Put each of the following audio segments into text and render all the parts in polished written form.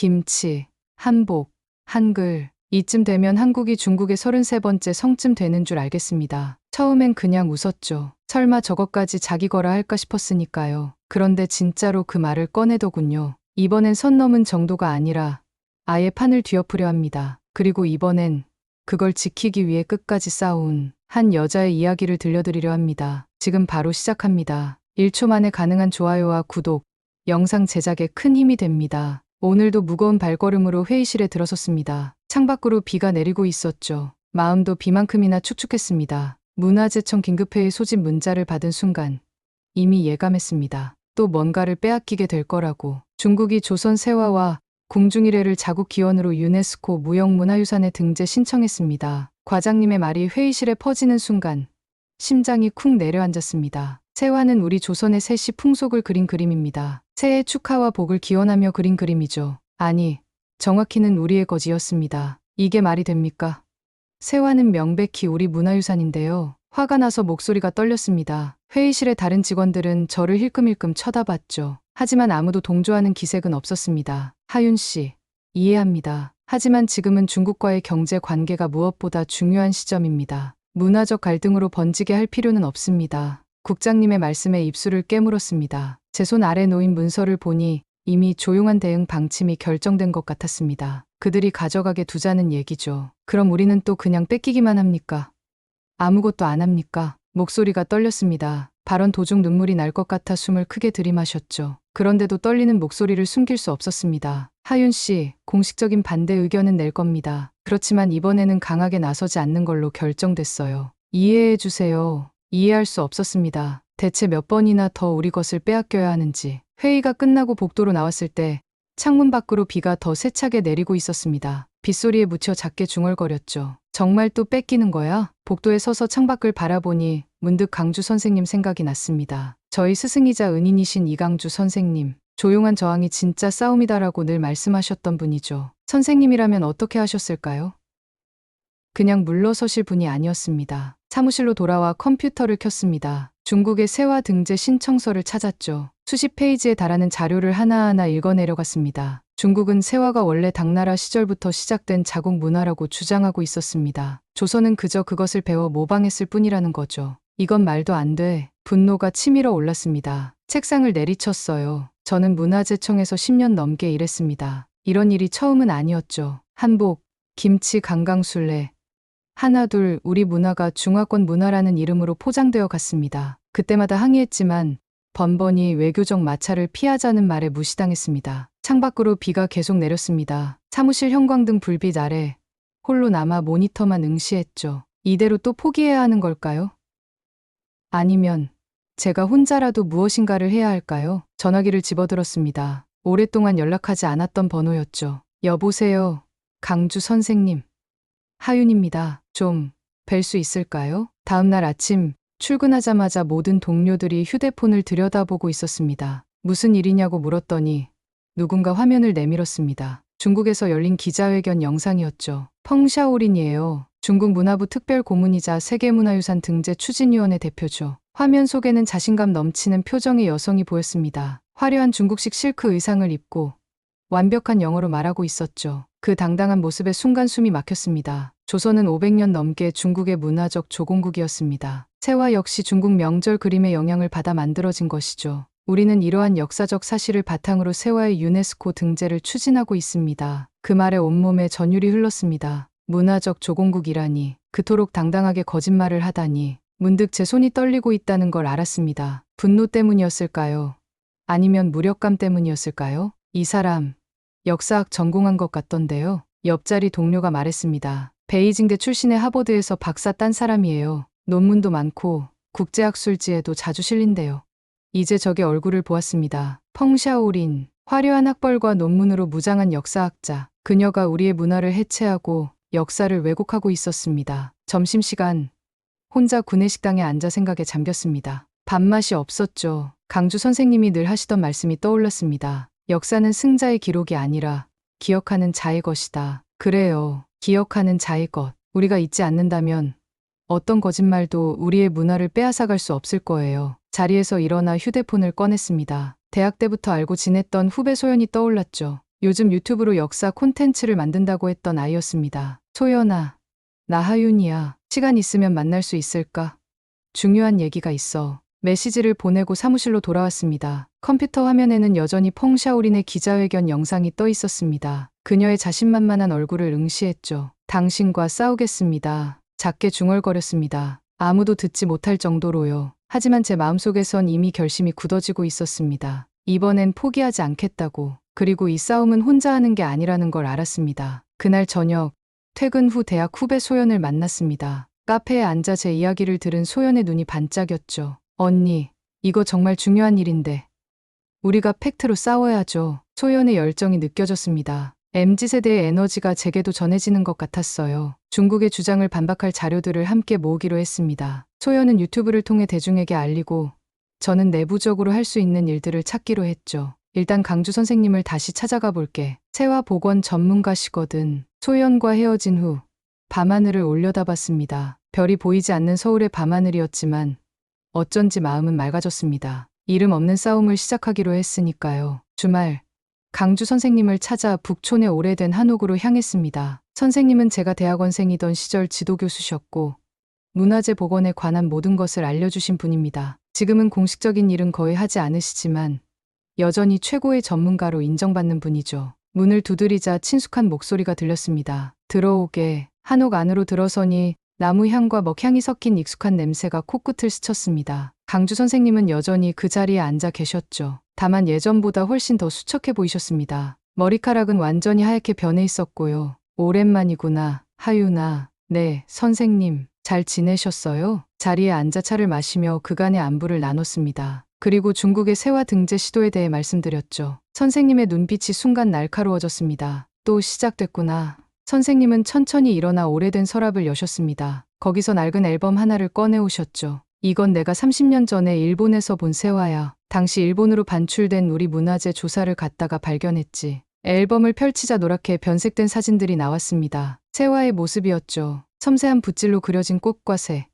김치, 한복, 한글. 이쯤 되면 한국이 중국의 33번째 성쯤 되는 줄 알겠습니다. 처음엔 그냥 웃었죠. 설마 저것까지 자기 거라 할까 싶었으니까요. 그런데 진짜로 그 말을 꺼내더군요. 이번엔 선 넘은 정도가 아니라 아예 판을 뒤엎으려 합니다. 그리고 이번엔 그걸 지키기 위해 끝까지 싸운 한 여자의 이야기를 들려드리려 합니다. 지금 바로 시작합니다. 1초 만에 가능한 좋아요와 구독, 영상 제작에 큰 힘이 됩니다. 오늘도 무거운 발걸음으로 회의실에 들어섰습니다. 창밖으로 비가 내리고 있었죠. 마음도 비만큼이나 축축했습니다. 문화재청 긴급회의 소집 문자를 받은 순간 이미 예감했습니다. 또 뭔가를 빼앗기게 될 거라고. 중국이 조선 세화와 궁중일해를 자국 기원으로 유네스코 무형문화유산에 등재 신청했습니다. 과장님의 말이 회의실에 퍼지는 순간 심장이 쿵 내려앉았습니다. 세화는 우리 조선의 세시 풍속을 그린 그림입니다. 새해 축하와 복을 기원하며 그린 그림이죠. 아니, 정확히는 우리의 것이었습니다. 이게 말이 됩니까? 세화는 명백히 우리 문화유산인데요. 화가 나서 목소리가 떨렸습니다. 회의실의 다른 직원들은 저를 힐끔힐끔 쳐다봤죠. 하지만 아무도 동조하는 기색은 없었습니다. 하윤 씨, 이해합니다. 하지만 지금은 중국과의 경제 관계가 무엇보다 중요한 시점입니다. 문화적 갈등으로 번지게 할 필요는 없습니다. 국장님의 말씀에 입술을 깨물었습니다. 제 손 아래 놓인 문서를 보니 이미 조용한 대응 방침이 결정된 것 같았습니다. 그들이 가져가게 두자는 얘기죠. 그럼 우리는 또 그냥 뺏기기만 합니까? 아무것도 안 합니까? 목소리가 떨렸습니다. 발언 도중 눈물이 날 것 같아 숨을 크게 들이마셨죠. 그런데도 떨리는 목소리를 숨길 수 없었습니다. 하윤 씨, 공식적인 반대 의견은 낼 겁니다. 그렇지만 이번에는 강하게 나서지 않는 걸로 결정됐어요. 이해해 주세요. 이해할 수 없었습니다. 대체 몇 번이나 더 우리 것을 빼앗겨야 하는지. 회의가 끝나고 복도로 나왔을 때 창문 밖으로 비가 더 세차게 내리고 있었습니다. 빗소리에 묻혀 작게 중얼거렸죠. 정말 또 뺏기는 거야? 복도에 서서 창밖을 바라보니 문득 강주 선생님 생각이 났습니다. 저희 스승이자 은인이신 이강주 선생님. 조용한 저항이 진짜 싸움이다라고 늘 말씀하셨던 분이죠. 선생님이라면 어떻게 하셨을까요? 그냥 물러서실 분이 아니었습니다. 사무실로 돌아와 컴퓨터를 켰습니다. 중국의 세화 등재 신청서를 찾았죠. 수십 페이지에 달하는 자료를 하나하나 읽어내려갔습니다. 중국은 세화가 원래 당나라 시절부터 시작된 자국 문화라고 주장하고 있었습니다. 조선은 그저 그것을 배워 모방했을 뿐이라는 거죠. 이건 말도 안 돼. 분노가 치밀어 올랐습니다. 책상을 내리쳤어요. 저는 문화재청에서 10년 넘게 일했습니다. 이런 일이 처음은 아니었죠. 한복, 김치, 강강술래. 하나둘 우리 문화가 중화권 문화라는 이름으로 포장되어 갔습니다. 그때마다 항의했지만 번번이 외교적 마찰을 피하자는 말에 무시당했습니다. 창밖으로 비가 계속 내렸습니다. 사무실 형광등 불빛 아래 홀로 남아 모니터만 응시했죠. 이대로 또 포기해야 하는 걸까요? 아니면 제가 혼자라도 무엇인가를 해야 할까요? 전화기를 집어들었습니다. 오랫동안 연락하지 않았던 번호였죠. 여보세요. 강주 선생님. 하윤입니다. 좀 뵐 수 있을까요? 다음 날 아침 출근하자마자 모든 동료들이 휴대폰을 들여다보고 있었습니다. 무슨 일이냐고 물었더니 누군가 화면을 내밀었습니다. 중국에서 열린 기자회견 영상이었죠. 펑샤오린이에요. 중국 문화부 특별 고문이자 세계문화유산 등재 추진위원회 대표죠. 화면 속에는 자신감 넘치는 표정의 여성이 보였습니다. 화려한 중국식 실크 의상을 입고 완벽한 영어로 말하고 있었죠. 그 당당한 모습에 순간 숨이 막혔습니다. 조선은 500년 넘게 중국의 문화적 조공국이었습니다. 세화 역시 중국 명절 그림의 영향을 받아 만들어진 것이죠. 우리는 이러한 역사적 사실을 바탕으로 세화의 유네스코 등재를 추진하고 있습니다. 그 말에 온몸에 전율이 흘렀습니다. 문화적 조공국이라니, 그토록 당당하게 거짓말을 하다니. 문득 제 손이 떨리고 있다는 걸 알았습니다. 분노 때문이었을까요? 아니면 무력감 때문이었을까요? 이 사람 역사학 전공한 것 같던데요. 옆자리 동료가 말했습니다. 베이징대 출신의 하버드에서 박사 딴 사람이에요. 논문도 많고 국제학술지에도 자주 실린대요. 이제 적의 얼굴을 보았습니다. 펑샤오린, 화려한 학벌과 논문으로 무장한 역사학자. 그녀가 우리의 문화를 해체하고 역사를 왜곡하고 있었습니다. 점심시간 혼자 구내식당에 앉아 생각에 잠겼습니다. 밥맛이 없었죠. 강주 선생님이 늘 하시던 말씀이 떠올랐습니다. 역사는 승자의 기록이 아니라 기억하는 자의 것이다. 그래요. 기억하는 자의 것. 우리가 잊지 않는다면 어떤 거짓말도 우리의 문화를 빼앗아갈 수 없을 거예요. 자리에서 일어나 휴대폰을 꺼냈습니다. 대학 때부터 알고 지냈던 후배 소연이 떠올랐죠. 요즘 유튜브로 역사 콘텐츠를 만든다고 했던 아이였습니다. 소연아, 나 하윤이야. 시간 있으면 만날 수 있을까? 중요한 얘기가 있어. 메시지를 보내고 사무실로 돌아왔습니다. 컴퓨터 화면에는 여전히 펑샤오린의 기자회견 영상이 떠 있었습니다. 그녀의 자신만만한 얼굴을 응시했죠. 당신과 싸우겠습니다. 작게 중얼거렸습니다. 아무도 듣지 못할 정도로요. 하지만 제 마음속에선 이미 결심이 굳어지고 있었습니다. 이번엔 포기하지 않겠다고. 그리고 이 싸움은 혼자 하는 게 아니라는 걸 알았습니다. 그날 저녁, 퇴근 후 대학 후배 소연을 만났습니다. 카페에 앉아 제 이야기를 들은 소연의 눈이 반짝였죠. 언니, 이거 정말 중요한 일인데. 우리가 팩트로 싸워야죠. 소연의 열정이 느껴졌습니다. MZ세대의 에너지가 제게도 전해지는 것 같았어요. 중국의 주장을 반박할 자료들을 함께 모으기로 했습니다. 소연은 유튜브를 통해 대중에게 알리고 저는 내부적으로 할 수 있는 일들을 찾기로 했죠. 일단 강주 선생님을 다시 찾아가 볼게. 세화보건 전문가시거든. 소연과 헤어진 후 밤하늘을 올려다봤습니다. 별이 보이지 않는 서울의 밤하늘이었지만 어쩐지 마음은 맑아졌습니다. 이름 없는 싸움을 시작하기로 했으니까요. 주말, 강주 선생님을 찾아 북촌의 오래된 한옥으로 향했습니다. 선생님은 제가 대학원생이던 시절 지도교수셨고 문화재 복원에 관한 모든 것을 알려주신 분입니다. 지금은 공식적인 일은 거의 하지 않으시지만 여전히 최고의 전문가로 인정받는 분이죠. 문을 두드리자 친숙한 목소리가 들렸습니다. 들어오게. 한옥 안으로 들어서니 나무 향과 먹향이 섞인 익숙한 냄새가 코끝을 스쳤습니다. 강주 선생님은 여전히 그 자리에 앉아 계셨죠. 다만 예전보다 훨씬 더 수척해 보이셨습니다. 머리카락은 완전히 하얗게 변해 있었고요. 오랜만이구나, 하윤아. 네, 선생님. 잘 지내셨어요? 자리에 앉아 차를 마시며 그간의 안부를 나눴습니다. 그리고 중국의 세화 등재 시도에 대해 말씀드렸죠. 선생님의 눈빛이 순간 날카로워졌습니다. 또 시작됐구나. 선생님은 천천히 일어나 오래된 서랍을 여셨습니다. 거기서 낡은 앨범 하나를 꺼내오셨죠. 이건 내가 30년 전에 일본에서 본 세화야. 당시 일본으로 반출된 우리 문화재 조사를 갔다가 발견했지. 앨범을 펼치자 노랗게 변색된 사진들이 나왔습니다. 세화의 모습이었죠. 섬세한 붓질로 그려진 꽃과 새,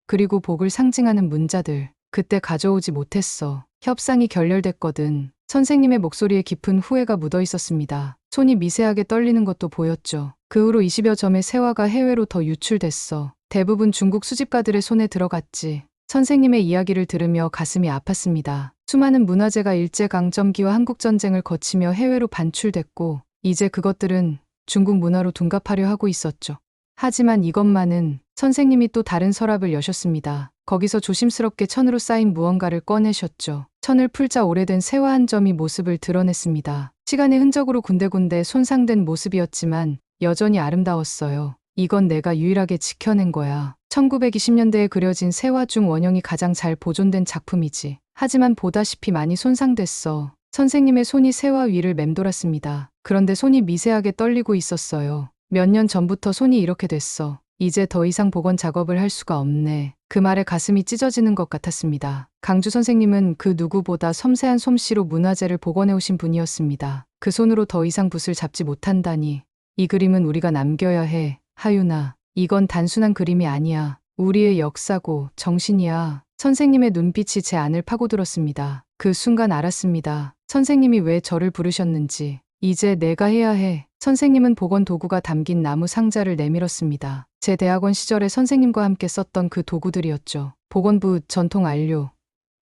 그리고 복을 상징하는 문자들. 그때 가져오지 못했어. 협상이 결렬됐거든. 선생님의 목소리에 깊은 후회가 묻어 있었습니다. 손이 미세하게 떨리는 것도 보였죠. 그 후로 20여 점의 세화가 해외로 더 유출됐어. 대부분 중국 수집가들의 손에 들어갔지. 선생님의 이야기를 들으며 가슴이 아팠습니다. 수많은 문화재가 일제강점기와 한국전쟁을 거치며 해외로 반출됐고 이제 그것들은 중국 문화로 둔갑하려 하고 있었죠. 하지만 이것만은 선생님이 또 다른 서랍을 여셨습니다. 거기서 조심스럽게 천으로 쌓인 무언가를 꺼내셨죠. 천을 풀자 오래된 세화 한 점이 모습을 드러냈습니다. 시간의 흔적으로 군데군데 손상된 모습이었지만 여전히 아름다웠어요. 이건 내가 유일하게 지켜낸 거야. 1920년대에 그려진 세화 중 원형이 가장 잘 보존된 작품이지. 하지만 보다시피 많이 손상됐어. 선생님의 손이 세화 위를 맴돌았습니다. 그런데 손이 미세하게 떨리고 있었어요. 몇 년 전부터 손이 이렇게 됐어. 이제 더 이상 복원 작업을 할 수가 없네. 그 말에 가슴이 찢어지는 것 같았습니다. 강주 선생님은 그 누구보다 섬세한 솜씨로 문화재를 복원해 오신 분이었습니다. 그 손으로 더 이상 붓을 잡지 못한다니. 이 그림은 우리가 남겨야 해. 하윤아, 이건 단순한 그림이 아니야. 우리의 역사고 정신이야. 선생님의 눈빛이 제 안을 파고들었습니다. 그 순간 알았습니다. 선생님이 왜 저를 부르셨는지. 이제 내가 해야 해. 선생님은 복원 도구가 담긴 나무 상자를 내밀었습니다. 제 대학원 시절에 선생님과 함께 썼던 그 도구들이었죠. 복원붓, 전통 안료,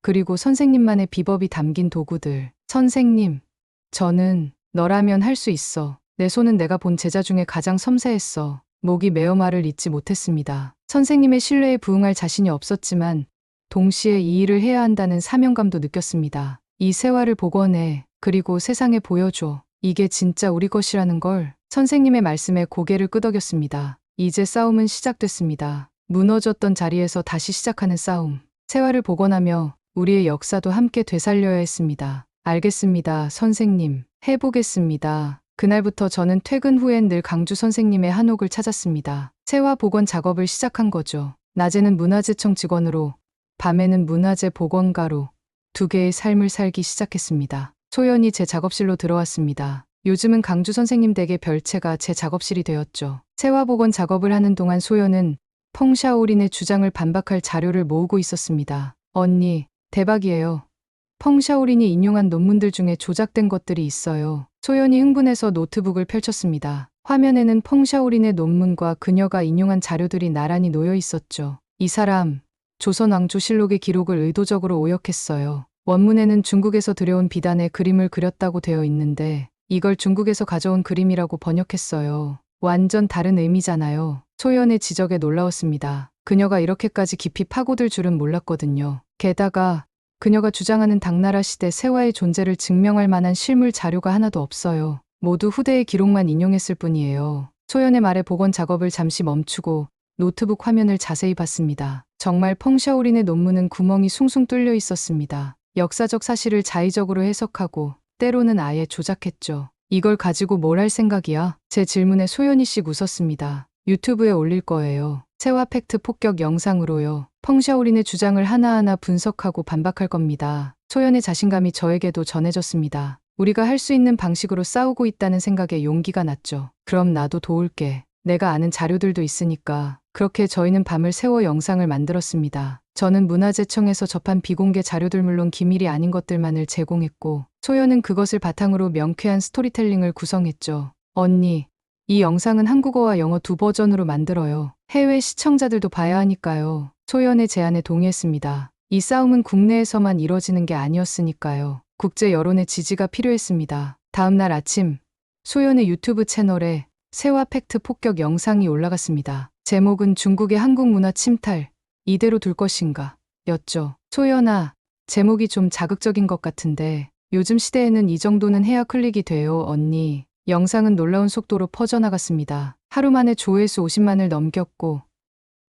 그리고 선생님만의 비법이 담긴 도구들. 선생님, 저는 너라면 할 수 있어. 내 손은 내가 본 제자 중에 가장 섬세했어. 목이 메어 말을 잇지 못했습니다. 선생님의 신뢰에 부응할 자신이 없었지만 동시에 이 일을 해야 한다는 사명감도 느꼈습니다. 이 세화를 복원해. 그리고 세상에 보여줘. 이게 진짜 우리 것이라는 걸. 선생님의 말씀에 고개를 끄덕였습니다. 이제 싸움은 시작됐습니다. 무너졌던 자리에서 다시 시작하는 싸움. 세화를 복원하며 우리의 역사도 함께 되살려야 했습니다. 알겠습니다, 선생님. 해보겠습니다. 그날부터 저는 퇴근 후엔 늘 강주 선생님의 한옥을 찾았습니다. 세화 복원 작업을 시작한 거죠. 낮에는 문화재청 직원으로, 밤에는 문화재 복원가로 두 개의 삶을 살기 시작했습니다. 소연이 제 작업실로 들어왔습니다. 요즘은 강주 선생님 댁의 별채가 제 작업실이 되었죠. 세화 복원 작업을 하는 동안 소연은 펑샤오린의 주장을 반박할 자료를 모으고 있었습니다. 언니, 대박이에요. 펑샤오린이 인용한 논문들 중에 조작된 것들이 있어요. 소연이 흥분해서 노트북을 펼쳤습니다. 화면에는 펑샤오린의 논문과 그녀가 인용한 자료들이 나란히 놓여 있었죠. 이 사람, 조선 왕조실록의 기록을 의도적으로 오역했어요. 원문에는 중국에서 들여온 비단의 그림을 그렸다고 되어 있는데 이걸 중국에서 가져온 그림이라고 번역했어요. 완전 다른 의미잖아요. 소연의 지적에 놀라웠습니다. 그녀가 이렇게까지 깊이 파고들 줄은 몰랐거든요. 게다가 그녀가 주장하는 당나라 시대 세화의 존재를 증명할 만한 실물 자료가 하나도 없어요. 모두 후대의 기록만 인용했을 뿐이에요. 소연의 말에 복원 작업을 잠시 멈추고 노트북 화면을 자세히 봤습니다. 정말 펑샤오린의 논문은 구멍이 숭숭 뚫려 있었습니다. 역사적 사실을 자의적으로 해석하고 때로는 아예 조작했죠. 이걸 가지고 뭘 할 생각이야? 제 질문에 소연이 씩 웃었습니다. 유튜브에 올릴 거예요. 세화 팩트 폭격 영상으로요. 펑샤오린의 주장을 하나하나 분석하고 반박할 겁니다. 소연의 자신감이 저에게도 전해졌습니다. 우리가 할 수 있는 방식으로 싸우고 있다는 생각에 용기가 났죠. 그럼 나도 도울게. 내가 아는 자료들도 있으니까. 그렇게 저희는 밤을 새워 영상을 만들었습니다. 저는 문화재청에서 접한 비공개 자료들 물론 기밀이 아닌 것들만을 제공했고 소연은 그것을 바탕으로 명쾌한 스토리텔링을 구성했죠. 언니, 이 영상은 한국어와 영어 두 버전으로 만들어요. 해외 시청자들도 봐야 하니까요. 소연의 제안에 동의했습니다. 이 싸움은 국내에서만 이뤄지는 게 아니었으니까요. 국제 여론의 지지가 필요했습니다. 다음 날 아침, 소연의 유튜브 채널에 세화 팩트 폭격 영상이 올라갔습니다. 제목은 중국의 한국 문화 침탈, 이대로 둘 것인가? 였죠. 소연아, 제목이 좀 자극적인 것 같은데 요즘 시대에는 이 정도는 해야 클릭이 돼요, 언니. 영상은 놀라운 속도로 퍼져나갔습니다. 하루 만에 조회수 50만을 넘겼고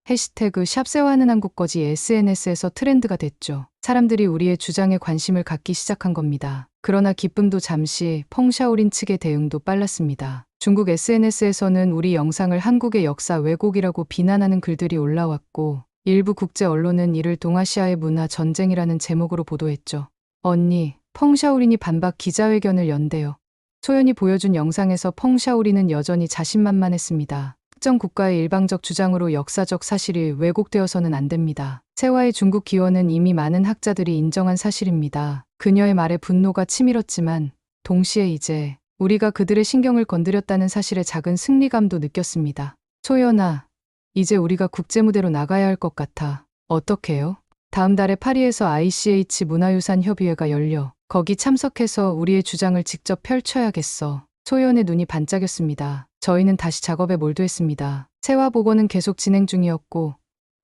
해시태그 샵세화하는 한국거지 SNS에서 트렌드가 됐죠. 사람들이 우리의 주장에 관심을 갖기 시작한 겁니다. 그러나 기쁨도 잠시, 펑샤오린 측의 대응도 빨랐습니다. 중국 SNS에서는 우리 영상을 한국의 역사 왜곡이라고 비난하는 글들이 올라왔고 일부 국제 언론은 이를 동아시아의 문화 전쟁이라는 제목으로 보도했죠. 언니, 펑샤오린이 반박 기자회견을 연대요. 소연이 보여준 영상에서 펑샤오린은 여전히 자신만만했습니다. 특정 국가의 일방적 주장으로 역사적 사실이 왜곡되어서는 안 됩니다. 세화의 중국 기원은 이미 많은 학자들이 인정한 사실입니다. 그녀의 말에 분노가 치밀었지만 동시에 이제 우리가 그들의 신경을 건드렸다는 사실에 작은 승리감도 느꼈습니다. 소연아, 이제 우리가 국제무대로 나가야 할 것 같아. 어떻게요? 다음 달에 파리에서 ICH 문화유산 협의회가 열려 거기 참석해서 우리의 주장을 직접 펼쳐야겠어. 소연의 눈이 반짝였습니다. 저희는 다시 작업에 몰두했습니다. 세화 복원은 계속 진행 중이었고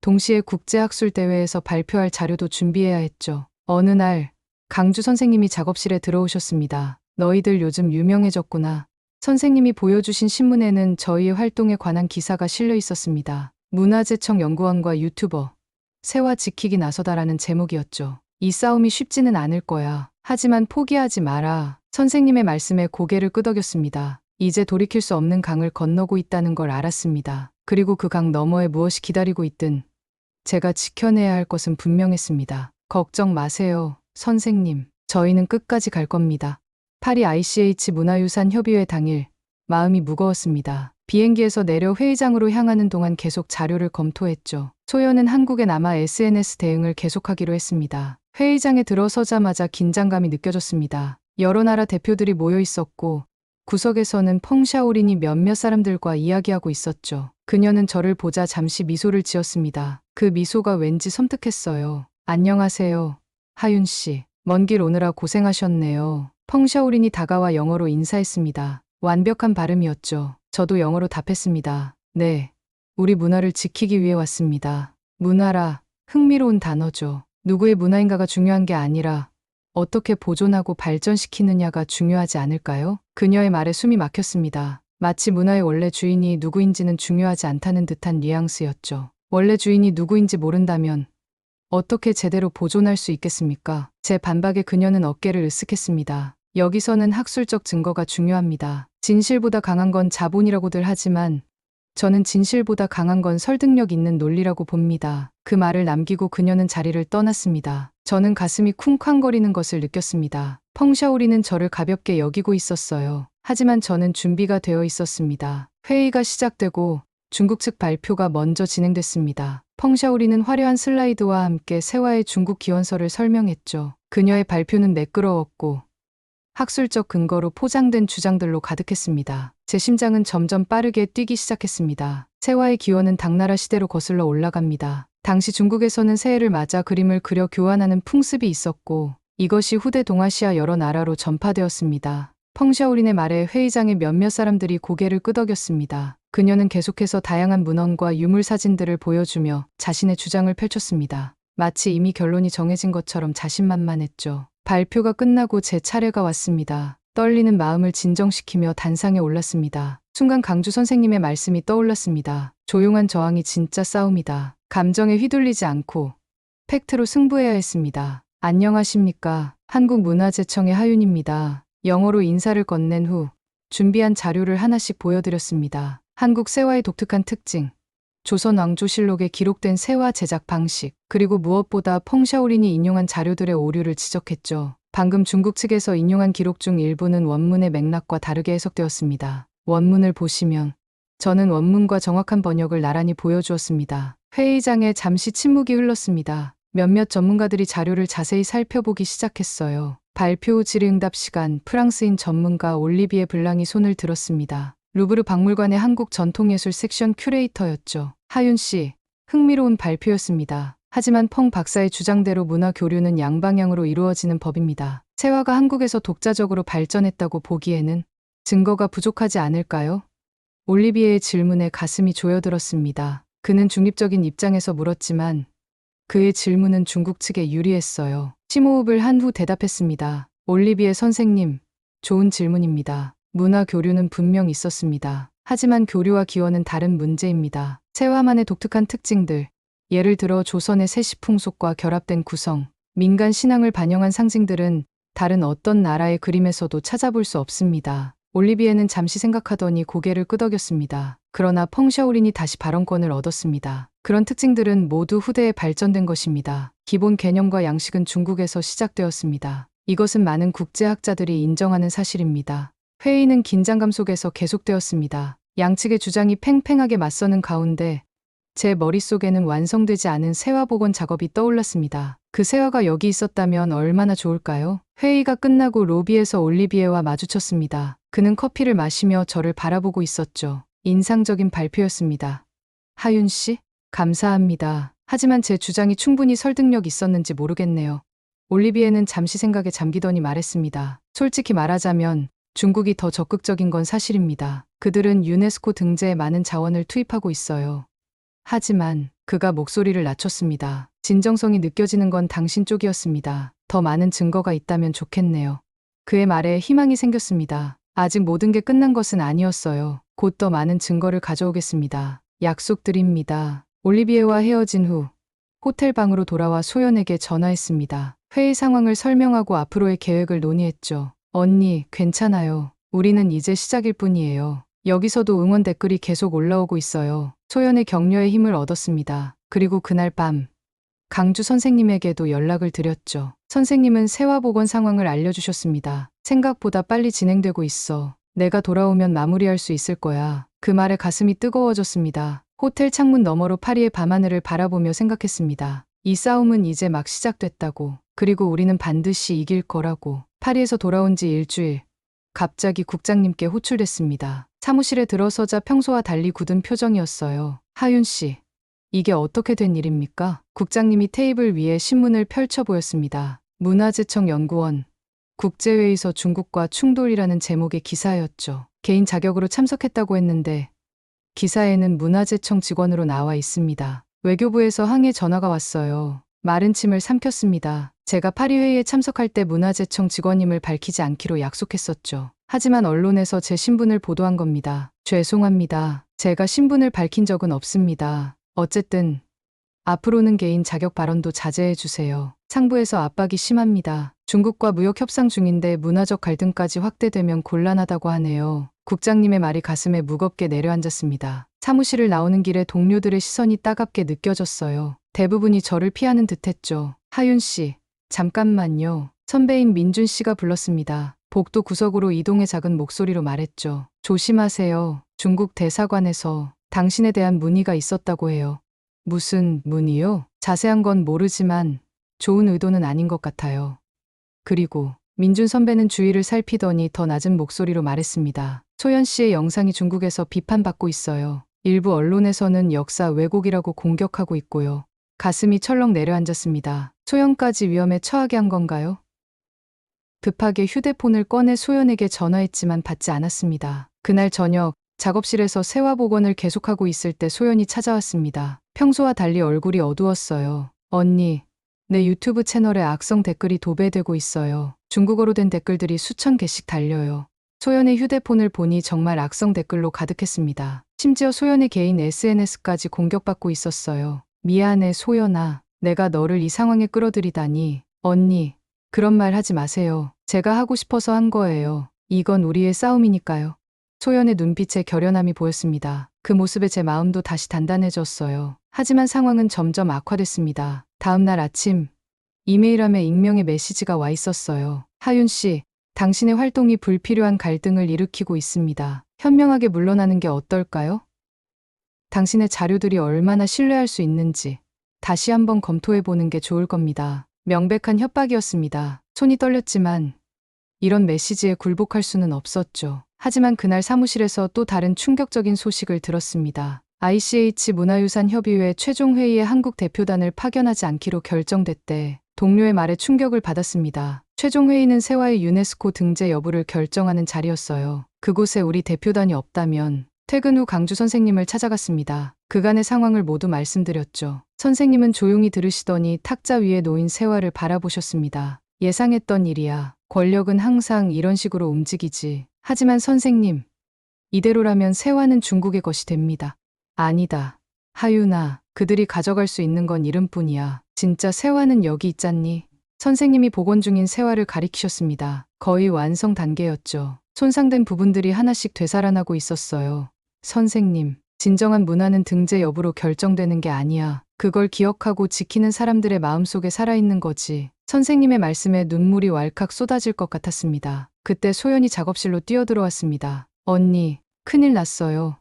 동시에 국제학술대회에서 발표할 자료도 준비해야 했죠. 어느 날 강주 선생님이 작업실에 들어오셨습니다. 너희들 요즘 유명해졌구나. 선생님이 보여주신 신문에는 저희의 활동에 관한 기사가 실려 있었습니다. 문화재청 연구원과 유튜버 세화 지키기 나서다라는 제목이었죠. 이 싸움이 쉽지는 않을 거야. 하지만 포기하지 마라. 선생님의 말씀에 고개를 끄덕였습니다. 이제 돌이킬 수 없는 강을 건너고 있다는 걸 알았습니다. 그리고 그 강 너머에 무엇이 기다리고 있든 제가 지켜내야 할 것은 분명했습니다. 걱정 마세요, 선생님. 저희는 끝까지 갈 겁니다. 파리 ICH 문화유산 협의회 당일 마음이 무거웠습니다. 비행기에서 내려 회의장으로 향하는 동안 계속 자료를 검토했죠. 소연은 한국에 남아 SNS 대응을 계속하기로 했습니다. 회의장에 들어서자마자 긴장감이 느껴졌습니다. 여러 나라 대표들이 모여 있었고 구석에서는 펑샤오린이 몇몇 사람들과 이야기하고 있었죠. 그녀는 저를 보자 잠시 미소를 지었습니다. 그 미소가 왠지 섬뜩했어요. 안녕하세요, 하윤 씨. 먼 길 오느라 고생하셨네요. 펑샤오린이 다가와 영어로 인사했습니다. 완벽한 발음이었죠. 저도 영어로 답했습니다. 네, 우리 문화를 지키기 위해 왔습니다. 문화라 흥미로운 단어죠. 누구의 문화인가가 중요한 게 아니라 어떻게 보존하고 발전시키느냐가 중요하지 않을까요? 그녀의 말에 숨이 막혔습니다. 마치 문화의 원래 주인이 누구인지는 중요하지 않다는 듯한 뉘앙스였죠. 원래 주인이 누구인지 모른다면 어떻게 제대로 보존할 수 있겠습니까? 제 반박에 그녀는 어깨를 으쓱했습니다. 여기서는 학술적 증거가 중요합니다. 진실보다 강한 건 자본이라고들 하지만 저는 진실보다 강한 건 설득력 있는 논리라고 봅니다. 그 말을 남기고 그녀는 자리를 떠났습니다. 저는 가슴이 쿵쾅거리는 것을 느꼈습니다. 펑샤오린은 저를 가볍게 여기고 있었어요. 하지만 저는 준비가 되어 있었습니다. 회의가 시작되고 중국 측 발표가 먼저 진행됐습니다. 펑샤오린은 화려한 슬라이드와 함께 세화의 중국 기원서를 설명했죠. 그녀의 발표는 매끄러웠고 학술적 근거로 포장된 주장들로 가득했습니다. 제 심장은 점점 빠르게 뛰기 시작했습니다. 세화의 기원은 당나라 시대로 거슬러 올라갑니다. 당시 중국에서는 새해를 맞아 그림을 그려 교환하는 풍습이 있었고 이것이 후대 동아시아 여러 나라로 전파되었습니다. 펑샤오린의 말에 회의장의 몇몇 사람들이 고개를 끄덕였습니다. 그녀는 계속해서 다양한 문헌과 유물 사진들을 보여주며 자신의 주장을 펼쳤습니다. 마치 이미 결론이 정해진 것처럼 자신만만했죠. 발표가 끝나고 제 차례가 왔습니다. 떨리는 마음을 진정시키며 단상에 올랐습니다. 순간 강주 선생님의 말씀이 떠올랐습니다. 조용한 저항이 진짜 싸움이다. 감정에 휘둘리지 않고 팩트로 승부해야 했습니다. 안녕하십니까. 한국문화재청의 하윤입니다. 영어로 인사를 건넨 후 준비한 자료를 하나씩 보여드렸습니다. 한국 세화의 독특한 특징, 조선 왕조실록에 기록된 세화 제작 방식, 그리고 무엇보다 펑샤오린이 인용한 자료들의 오류를 지적했죠. 방금 중국 측에서 인용한 기록 중 일부는 원문의 맥락과 다르게 해석되었습니다. 원문을 보시면 저는 원문과 정확한 번역을 나란히 보여주었습니다. 회의장에 잠시 침묵이 흘렀습니다. 몇몇 전문가들이 자료를 자세히 살펴보기 시작했어요. 발표 후 질의응답 시간, 프랑스인 전문가 올리비에 블랑이 손을 들었습니다. 루브르 박물관의 한국 전통예술 섹션 큐레이터였죠. 하윤 씨, 흥미로운 발표였습니다. 하지만 펑 박사의 주장대로 문화 교류는 양방향으로 이루어지는 법입니다. 세화가 한국에서 독자적으로 발전했다고 보기에는 증거가 부족하지 않을까요? 올리비에의 질문에 가슴이 조여들었습니다. 그는 중립적인 입장에서 물었지만 그의 질문은 중국 측에 유리했어요. 심호흡을 한 후 대답했습니다. 올리비에 선생님, 좋은 질문입니다. 문화 교류는 분명 있었습니다. 하지만 교류와 기원은 다른 문제입니다. 세화만의 독특한 특징들, 예를 들어 조선의 세시 풍속과 결합된 구성, 민간 신앙을 반영한 상징들은 다른 어떤 나라의 그림에서도 찾아볼 수 없습니다. 올리비에는 잠시 생각하더니 고개를 끄덕였습니다. 그러나 펑샤오린이 다시 발언권을 얻었습니다. 그런 특징들은 모두 후대에 발전된 것입니다. 기본 개념과 양식은 중국에서 시작되었습니다. 이것은 많은 국제학자들이 인정하는 사실입니다. 회의는 긴장감 속에서 계속되었습니다. 양측의 주장이 팽팽하게 맞서는 가운데 제 머릿속에는 완성되지 않은 세화 복원 작업이 떠올랐습니다. 그 세화가 여기 있었다면 얼마나 좋을까요? 회의가 끝나고 로비에서 올리비에와 마주쳤습니다. 그는 커피를 마시며 저를 바라보고 있었죠. 인상적인 발표였습니다. 하윤 씨? 감사합니다. 하지만 제 주장이 충분히 설득력 있었는지 모르겠네요. 올리비에는 잠시 생각에 잠기더니 말했습니다. 솔직히 말하자면 중국이 더 적극적인 건 사실입니다. 그들은 유네스코 등재에 많은 자원을 투입하고 있어요. 하지만 그가 목소리를 낮췄습니다. 진정성이 느껴지는 건 당신 쪽이었습니다. 더 많은 증거가 있다면 좋겠네요. 그의 말에 희망이 생겼습니다. 아직 모든 게 끝난 것은 아니었어요. 곧 더 많은 증거를 가져오겠습니다. 약속드립니다. 올리비에와 헤어진 후 호텔 방으로 돌아와 소연에게 전화했습니다. 회의 상황을 설명하고 앞으로의 계획을 논의했죠. 언니, 괜찮아요. 우리는 이제 시작일 뿐이에요. 여기서도 응원 댓글이 계속 올라오고 있어요. 소연의 격려에 힘을 얻었습니다. 그리고 그날 밤 강주 선생님에게도 연락을 드렸죠. 선생님은 세화복원 상황을 알려주셨습니다. 생각보다 빨리 진행되고 있어. 내가 돌아오면 마무리할 수 있을 거야. 그 말에 가슴이 뜨거워졌습니다. 호텔 창문 너머로 파리의 밤하늘을 바라보며 생각했습니다. 이 싸움은 이제 막 시작됐다고. 그리고 우리는 반드시 이길 거라고. 파리에서 돌아온 지 일주일. 갑자기 국장님께 호출됐습니다. 사무실에 들어서자 평소와 달리 굳은 표정이었어요. 하윤 씨, 이게 어떻게 된 일입니까? 국장님이 테이블 위에 신문을 펼쳐 보였습니다. 문화재청 연구원, 국제회의서 중국과 충돌이라는 제목의 기사였죠. 개인 자격으로 참석했다고 했는데 기사에는 문화재청 직원으로 나와 있습니다. 외교부에서 항의 전화가 왔어요. 마른 침을 삼켰습니다. 제가 파리 회의에 참석할 때 문화재청 직원임을 밝히지 않기로 약속했었죠. 하지만 언론에서 제 신분을 보도한 겁니다. 죄송합니다. 제가 신분을 밝힌 적은 없습니다. 어쨌든 앞으로는 개인 자격 발언도 자제해 주세요. 상부에서 압박이 심합니다. 중국과 무역 협상 중인데 문화적 갈등까지 확대되면 곤란하다고 하네요. 국장님의 말이 가슴에 무겁게 내려앉았습니다. 사무실을 나오는 길에 동료들의 시선이 따갑게 느껴졌어요. 대부분이 저를 피하는 듯했죠. 하윤 씨, 잠깐만요. 선배인 민준 씨가 불렀습니다. 복도 구석으로 이동해 작은 목소리로 말했죠. 조심하세요. 중국 대사관에서 당신에 대한 문의가 있었다고 해요. 무슨 문의요? 자세한 건 모르지만 좋은 의도는 아닌 것 같아요. 그리고 민준 선배는 주위를 살피더니 더 낮은 목소리로 말했습니다. 소연 씨의 영상이 중국에서 비판받고 있어요. 일부 언론에서는 역사 왜곡이라고 공격하고 있고요. 가슴이 철렁 내려앉았습니다. 소연까지 위험에 처하게 한 건가요? 급하게 휴대폰을 꺼내 소연에게 전화했지만 받지 않았습니다. 그날 저녁 작업실에서 세화 복원을 계속하고 있을 때 소연이 찾아왔습니다. 평소와 달리 얼굴이 어두웠어요. 언니, 내 유튜브 채널에 악성 댓글이 도배되고 있어요. 중국어로 된 댓글들이 수천 개씩 달려요. 소연의 휴대폰을 보니 정말 악성 댓글로 가득했습니다. 심지어 소연의 개인 SNS까지 공격받고 있었어요. 미안해 소연아. 내가 너를 이 상황에 끌어들이다니. 언니, 그런 말 하지 마세요. 제가 하고 싶어서 한 거예요. 이건 우리의 싸움이니까요. 소연의 눈빛에 결연함이 보였습니다. 그 모습에 제 마음도 다시 단단해졌어요. 하지만 상황은 점점 악화됐습니다. 다음 날 아침 이메일함에 익명의 메시지가 와 있었어요. 하윤 씨, 당신의 활동이 불필요한 갈등을 일으키고 있습니다. 현명하게 물러나는 게 어떨까요? 당신의 자료들이 얼마나 신뢰할 수 있는지 다시 한번 검토해보는 게 좋을 겁니다. 명백한 협박이었습니다. 손이 떨렸지만 이런 메시지에 굴복할 수는 없었죠. 하지만 그날 사무실에서 또 다른 충격적인 소식을 들었습니다. ICH 문화유산 협의회 최종 회의에 한국 대표단을 파견하지 않기로 결정됐대. 동료의 말에 충격을 받았습니다. 최종 회의는 세화의 유네스코 등재 여부를 결정하는 자리였어요. 그곳에 우리 대표단이 없다면 퇴근 후 강주 선생님을 찾아갔습니다. 그간의 상황을 모두 말씀드렸죠. 선생님은 조용히 들으시더니 탁자 위에 놓인 세화를 바라보셨습니다. 예상했던 일이야. 권력은 항상 이런 식으로 움직이지. 하지만 선생님, 이대로라면 세화는 중국의 것이 됩니다. 아니다. 하윤아, 그들이 가져갈 수 있는 건 이름뿐이야. 진짜 세화는 여기 있잖니. 선생님이 복원 중인 세화를 가리키셨습니다. 거의 완성 단계였죠. 손상된 부분들이 하나씩 되살아나고 있었어요. 선생님, 진정한 문화는 등재 여부로 결정되는 게 아니야. 그걸 기억하고 지키는 사람들의 마음속에 살아있는 거지. 선생님의 말씀에 눈물이 왈칵 쏟아질 것 같았습니다. 그때 소연이 작업실로 뛰어들어왔습니다. 언니, 큰일 났어요.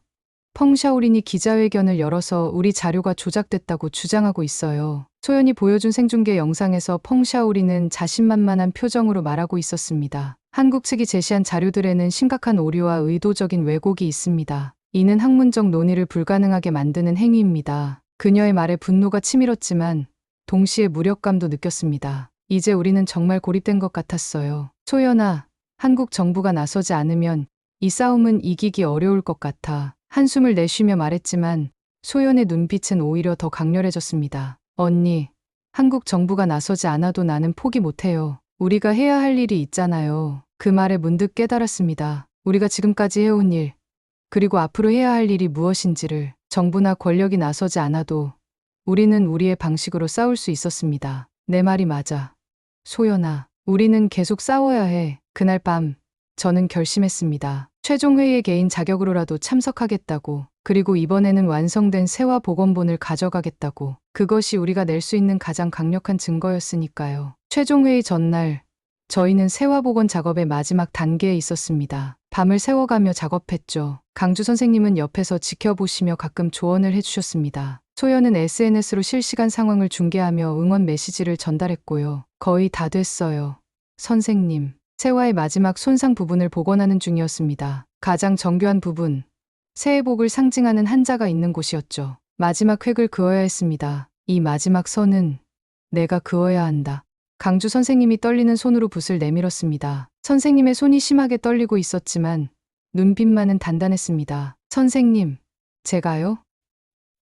펑샤오린이 기자회견을 열어서 우리 자료가 조작됐다고 주장하고 있어요. 소연이 보여준 생중계 영상에서 펑샤오린은 자신만만한 표정으로 말하고 있었습니다. 한국 측이 제시한 자료들에는 심각한 오류와 의도적인 왜곡이 있습니다. 이는 학문적 논의를 불가능하게 만드는 행위입니다. 그녀의 말에 분노가 치밀었지만 동시에 무력감도 느꼈습니다. 이제 우리는 정말 고립된 것 같았어요. 소연아, 한국 정부가 나서지 않으면 이 싸움은 이기기 어려울 것 같아. 한숨을 내쉬며 말했지만 소연의 눈빛은 오히려 더 강렬해졌습니다. 언니, 한국 정부가 나서지 않아도 나는 포기 못해요. 우리가 해야 할 일이 있잖아요. 그 말에 문득 깨달았습니다. 우리가 지금까지 해온 일, 그리고 앞으로 해야 할 일이 무엇인지를. 정부나 권력이 나서지 않아도 우리는 우리의 방식으로 싸울 수 있었습니다. 내 말이 맞아. 소연아, 우리는 계속 싸워야 해. 그날 밤 저는 결심했습니다. 최종 회의에 개인 자격으로라도 참석하겠다고. 그리고 이번에는 완성된 세화 복원본을 가져가겠다고. 그것이 우리가 낼 수 있는 가장 강력한 증거였으니까요. 최종 회의 전날 저희는 세화 복원 작업의 마지막 단계에 있었습니다. 밤을 새워가며 작업했죠. 강주 선생님은 옆에서 지켜보시며 가끔 조언을 해주셨습니다. 소연은 SNS로 실시간 상황을 중계하며 응원 메시지를 전달했고요. 거의 다 됐어요. 선생님, 세화의 마지막 손상 부분을 복원하는 중이었습니다. 가장 정교한 부분, 새해 복을 상징하는 한자가 있는 곳이었죠. 마지막 획을 그어야 했습니다. 이 마지막 선은 내가 그어야 한다. 강주 선생님이 떨리는 손으로 붓을 내밀었습니다. 선생님의 손이 심하게 떨리고 있었지만 눈빛만은 단단했습니다. 선생님, 제가요?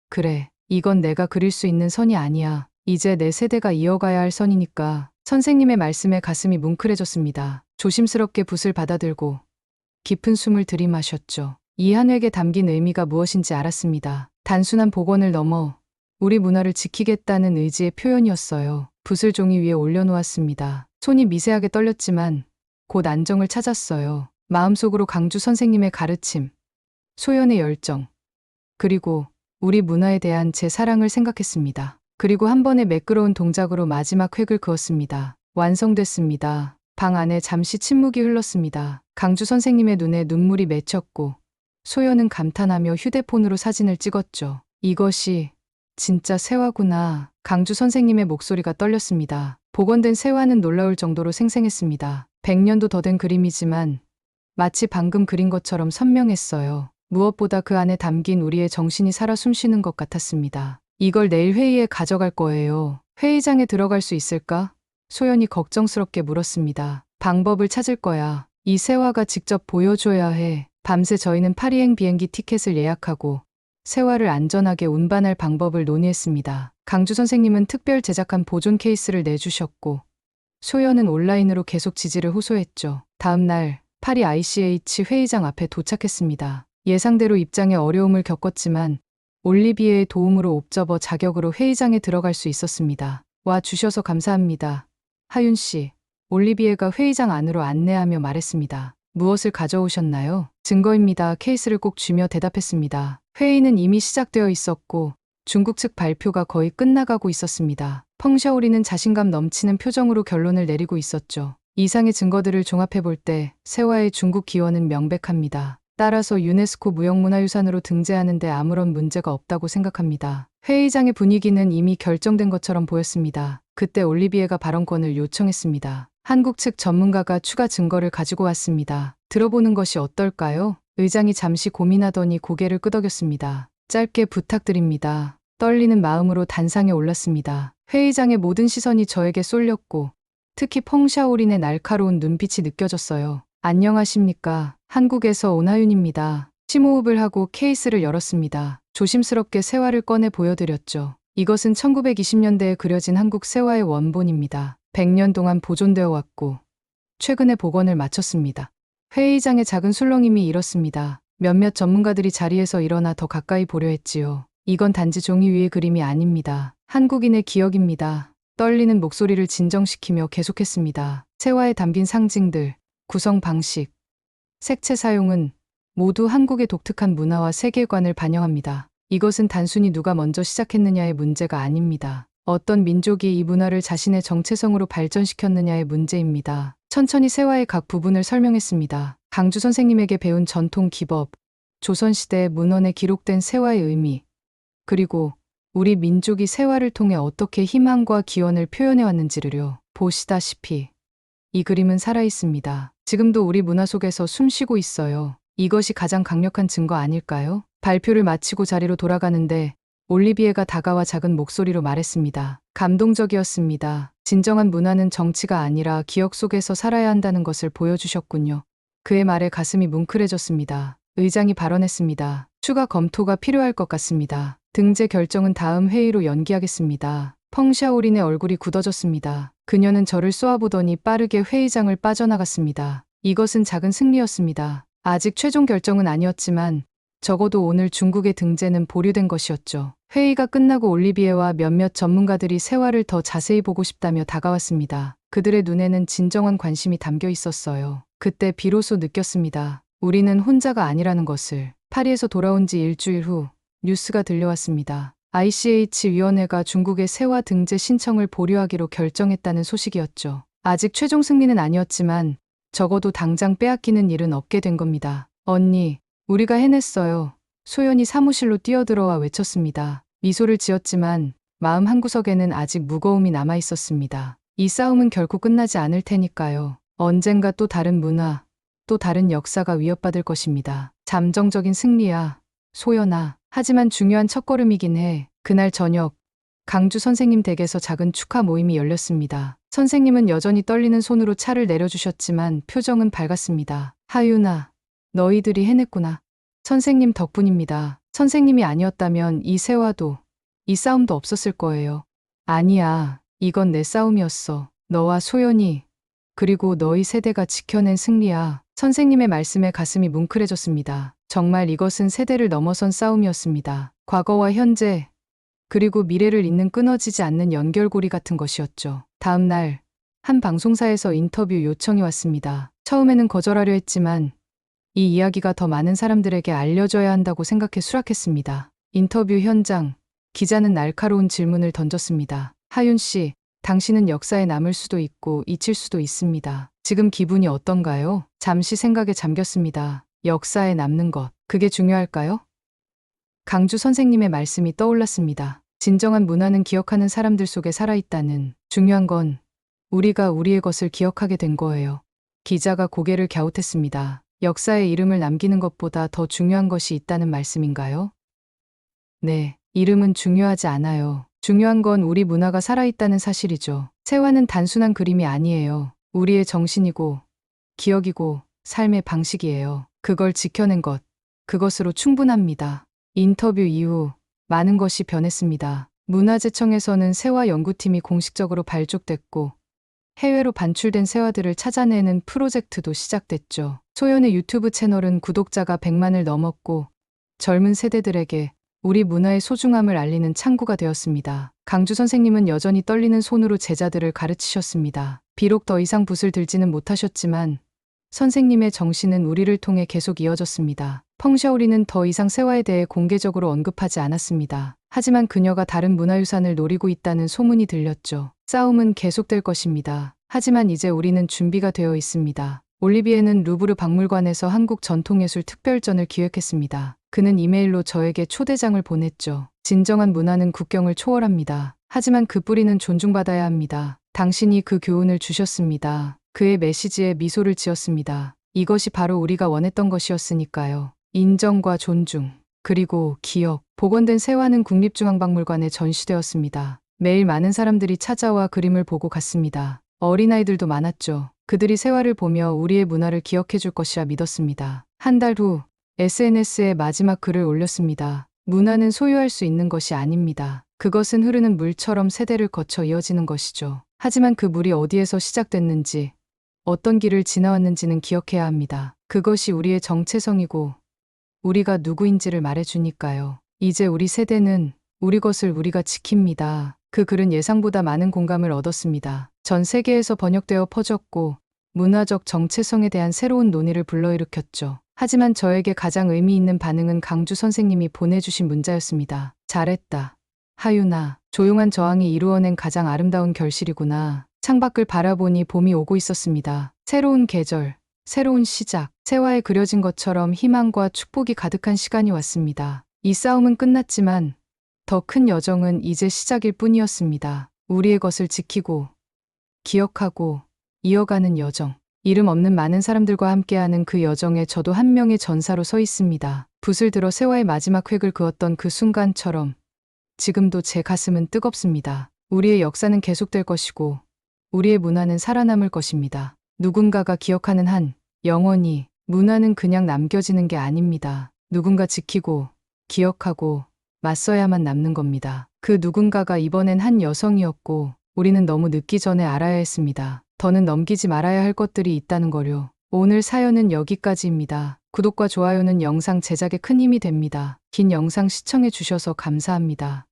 그래, 이건 내가 그릴 수 있는 선이 아니야. 이제 내 세대가 이어가야 할 선이니까. 선생님의 말씀에 가슴이 뭉클해졌습니다. 조심스럽게 붓을 받아들고 깊은 숨을 들이마셨죠. 이 한 획에 담긴 의미가 무엇인지 알았습니다. 단순한 복원을 넘어 우리 문화를 지키겠다는 의지의 표현이었어요. 붓을 종이 위에 올려놓았습니다. 손이 미세하게 떨렸지만 곧 안정을 찾았어요. 마음속으로 강주 선생님의 가르침, 소연의 열정, 그리고 우리 문화에 대한 제 사랑을 생각했습니다. 그리고 한 번의 매끄러운 동작으로 마지막 획을 그었습니다. 완성됐습니다. 방 안에 잠시 침묵이 흘렀습니다. 강주 선생님의 눈에 눈물이 맺혔고 소연은 감탄하며 휴대폰으로 사진을 찍었죠. 이것이 진짜 세화구나. 강주 선생님의 목소리가 떨렸습니다. 복원된 세화는 놀라울 정도로 생생했습니다. 100년도 더 된 그림이지만 마치 방금 그린 것처럼 선명했어요. 무엇보다 그 안에 담긴 우리의 정신이 살아 숨쉬는 것 같았습니다. 이걸 내일 회의에 가져갈 거예요. 회의장에 들어갈 수 있을까? 소연이 걱정스럽게 물었습니다. 방법을 찾을 거야. 이 세화가 직접 보여줘야 해. 밤새 저희는 파리행 비행기 티켓을 예약하고 세화를 안전하게 운반할 방법을 논의했습니다. 강주 선생님은 특별 제작한 보존 케이스를 내주셨고 소연은 온라인으로 계속 지지를 호소했죠. 다음 날 파리 ICH 회의장 앞에 도착했습니다. 예상대로 입장에 어려움을 겪었지만 올리비에의 도움으로 옵저버 자격으로 회의장에 들어갈 수 있었습니다. 와 주셔서 감사합니다. 하윤 씨, 올리비에가 회의장 안으로 안내하며 말했습니다. 무엇을 가져오셨나요? 증거입니다. 케이스를 꼭 쥐며 대답했습니다. 회의는 이미 시작되어 있었고 중국 측 발표가 거의 끝나가고 있었습니다. 펑샤오리는 자신감 넘치는 표정으로 결론을 내리고 있었죠. 이상의 증거들을 종합해 볼 때 세화의 중국 기원은 명백합니다. 따라서 유네스코 무형문화유산으로 등재하는데 아무런 문제가 없다고 생각합니다. 회의장의 분위기는 이미 결정된 것처럼 보였습니다. 그때 올리비에가 발언권을 요청했습니다. 한국 측 전문가가 추가 증거를 가지고 왔습니다. 들어보는 것이 어떨까요? 의장이 잠시 고민하더니 고개를 끄덕였습니다. 짧게 부탁드립니다. 떨리는 마음으로 단상에 올랐습니다. 회의장의 모든 시선이 저에게 쏠렸고 특히 펑샤오린의 날카로운 눈빛이 느껴졌어요. 안녕하십니까. 한국에서 온 하윤입니다. 심호흡을 하고 케이스를 열었습니다. 조심스럽게 세화를 꺼내 보여드렸죠. 이것은 1920년대에 그려진 한국 세화의 원본입니다. 100년 동안 보존되어 왔고 최근에 복원을 마쳤습니다. 회의장의 작은 술렁임이 일었습니다. 몇몇 전문가들이 자리에서 일어나 더 가까이 보려 했지요. 이건 단지 종이 위의 그림이 아닙니다. 한국인의 기억입니다. 떨리는 목소리를 진정시키며 계속했습니다. 세화에 담긴 상징들, 구성 방식, 색채 사용은 모두 한국의 독특한 문화와 세계관을 반영합니다. 이것은 단순히 누가 먼저 시작했느냐의 문제가 아닙니다. 어떤 민족이 이 문화를 자신의 정체성으로 발전시켰느냐의 문제입니다. 천천히 세화의 각 부분을 설명했습니다. 강주 선생님에게 배운 전통 기법, 조선시대 문헌에 기록된 세화의 의미, 그리고 우리 민족이 세화를 통해 어떻게 희망과 기원을 표현해왔는지를요. 보시다시피 이 그림은 살아있습니다. 지금도 우리 문화 속에서 숨쉬고 있어요. 이것이 가장 강력한 증거 아닐까요? 발표를 마치고 자리로 돌아가는데 올리비에가 다가와 작은 목소리로 말했습니다. 감동적이었습니다. 진정한 문화는 정치가 아니라 기억 속에서 살아야 한다는 것을 보여주셨군요. 그의 말에 가슴이 뭉클해졌습니다. 의장이 발언했습니다. 추가 검토가 필요할 것 같습니다. 등재 결정은 다음 회의로 연기하겠습니다. 펑샤오린의 얼굴이 굳어졌습니다. 그녀는 저를 쏘아보더니 빠르게 회의장을 빠져나갔습니다. 이것은 작은 승리였습니다. 아직 최종 결정은 아니었지만 적어도 오늘 중국의 등재는 보류된 것이었죠. 회의가 끝나고 올리비에와 몇몇 전문가들이 세화를 더 자세히 보고 싶다며 다가왔습니다. 그들의 눈에는 진정한 관심이 담겨 있었어요. 그때 비로소 느꼈습니다. 우리는 혼자가 아니라는 것을. 파리에서 돌아온 지 일주일 후 뉴스가 들려왔습니다. ICH 위원회가 중국의 세화 등재 신청을 보류하기로 결정했다는 소식이었죠. 아직 최종 승리는 아니었지만 적어도 당장 빼앗기는 일은 없게 된 겁니다. 언니, 우리가 해냈어요. 소연이 사무실로 뛰어들어와 외쳤습니다. 미소를 지었지만 마음 한구석에는 아직 무거움이 남아 있었습니다. 이 싸움은 결코 끝나지 않을 테니까요. 언젠가 또 다른 문화, 또 다른 역사가 위협받을 것입니다. 잠정적인 승리야, 소연아. 하지만 중요한 첫걸음이긴 해. 그날 저녁, 강주 선생님 댁에서 작은 축하 모임이 열렸습니다. 선생님은 여전히 떨리는 손으로 차를 내려주셨지만 표정은 밝았습니다. 하윤아, 너희들이 해냈구나. 선생님 덕분입니다. 선생님이 아니었다면 이 세화도, 이 싸움도 없었을 거예요. 아니야, 이건 내 싸움이었어. 너와 소연이, 그리고 너희 세대가 지켜낸 승리야. 선생님의 말씀에 가슴이 뭉클해졌습니다. 정말 이것은 세대를 넘어선 싸움이었습니다. 과거와 현재, 그리고 미래를 잇는 끊어지지 않는 연결고리 같은 것이었죠. 다음 날, 한 방송사에서 인터뷰 요청이 왔습니다. 처음에는 거절하려 했지만 이 이야기가 더 많은 사람들에게 알려져야 한다고 생각해 수락했습니다. 인터뷰 현장, 기자는 날카로운 질문을 던졌습니다. 하윤 씨, 당신은 역사에 남을 수도 있고 잊힐 수도 있습니다. 지금 기분이 어떤가요? 잠시 생각에 잠겼습니다. 역사에 남는 것, 그게 중요할까요? 강주 선생님의 말씀이 떠올랐습니다. 진정한 문화는 기억하는 사람들 속에 살아있다는. 중요한 건 우리가 우리의 것을 기억하게 된 거예요. 기자가 고개를 갸웃했습니다. 역사에 이름을 남기는 것보다 더 중요한 것이 있다는 말씀인가요? 네, 이름은 중요하지 않아요. 중요한 건 우리 문화가 살아있다는 사실이죠. 세화는 단순한 그림이 아니에요. 우리의 정신이고, 기억이고, 삶의 방식이에요. 그걸 지켜낸 것, 그것으로 충분합니다. 인터뷰 이후 많은 것이 변했습니다. 문화재청에서는 세화 연구팀이 공식적으로 발족됐고, 해외로 반출된 세화들을 찾아내는 프로젝트도 시작됐죠. 소연의 유튜브 채널은 구독자가 100만을 넘었고, 젊은 세대들에게 우리 문화의 소중함을 알리는 창구가 되었습니다. 강주 선생님은 여전히 떨리는 손으로 제자들을 가르치셨습니다. 비록 더 이상 붓을 들지는 못하셨지만 선생님의 정신은 우리를 통해 계속 이어졌습니다. 펑샤오리는 더 이상 세화에 대해 공개적으로 언급하지 않았습니다. 하지만 그녀가 다른 문화유산을 노리고 있다는 소문이 들렸죠. 싸움은 계속될 것입니다. 하지만 이제 우리는 준비가 되어 있습니다. 올리비에는 루브르 박물관에서 한국 전통예술 특별전을 기획했습니다. 그는 이메일로 저에게 초대장을 보냈죠. 진정한 문화는 국경을 초월합니다. 하지만 그 뿌리는 존중받아야 합니다. 당신이 그 교훈을 주셨습니다. 그의 메시지에 미소를 지었습니다. 이것이 바로 우리가 원했던 것이었으니까요. 인정과 존중, 그리고 기억. 복원된 세화는 국립중앙박물관에 전시되었습니다. 매일 많은 사람들이 찾아와 그림을 보고 갔습니다. 어린아이들도 많았죠. 그들이 세화를 보며 우리의 문화를 기억해 줄 것이라 믿었습니다. 한 달 후 SNS에 마지막 글을 올렸습니다. 문화는 소유할 수 있는 것이 아닙니다. 그것은 흐르는 물처럼 세대를 거쳐 이어지는 것이죠. 하지만 그 물이 어디에서 시작됐는지, 어떤 길을 지나왔는지는 기억해야 합니다. 그것이 우리의 정체성이고 우리가 누구인지를 말해주니까요. 이제 우리 세대는 우리 것을 우리가 지킵니다. 그 글은 예상보다 많은 공감을 얻었습니다. 전 세계에서 번역되어 퍼졌고 문화적 정체성에 대한 새로운 논의를 불러일으켰죠. 하지만 저에게 가장 의미 있는 반응은 강주 선생님이 보내주신 문자였습니다. 잘했다. 하윤아, 조용한 저항이 이루어낸 가장 아름다운 결실이구나. 창밖을 바라보니 봄이 오고 있었습니다. 새로운 계절, 새로운 시작, 세화에 그려진 것처럼 희망과 축복이 가득한 시간이 왔습니다. 이 싸움은 끝났지만 더 큰 여정은 이제 시작일 뿐이었습니다. 우리의 것을 지키고, 기억하고, 이어가는 여정. 이름 없는 많은 사람들과 함께하는 그 여정에 저도 한 명의 전사로 서 있습니다. 붓을 들어 세화의 마지막 획을 그었던 그 순간처럼 지금도 제 가슴은 뜨겁습니다. 우리의 역사는 계속될 것이고 우리의 문화는 살아남을 것입니다. 누군가가 기억하는 한 영원히 문화는 그냥 남겨지는 게 아닙니다. 누군가 지키고 기억하고 맞서야만 남는 겁니다. 그 누군가가 이번엔 한 여성이었고 우리는 너무 늦기 전에 알아야 했습니다. 더는 넘기지 말아야 할 것들이 있다는 거요. 오늘 사연은 여기까지입니다. 구독과 좋아요는 영상 제작에 큰 힘이 됩니다. 긴 영상 시청해 주셔서 감사합니다.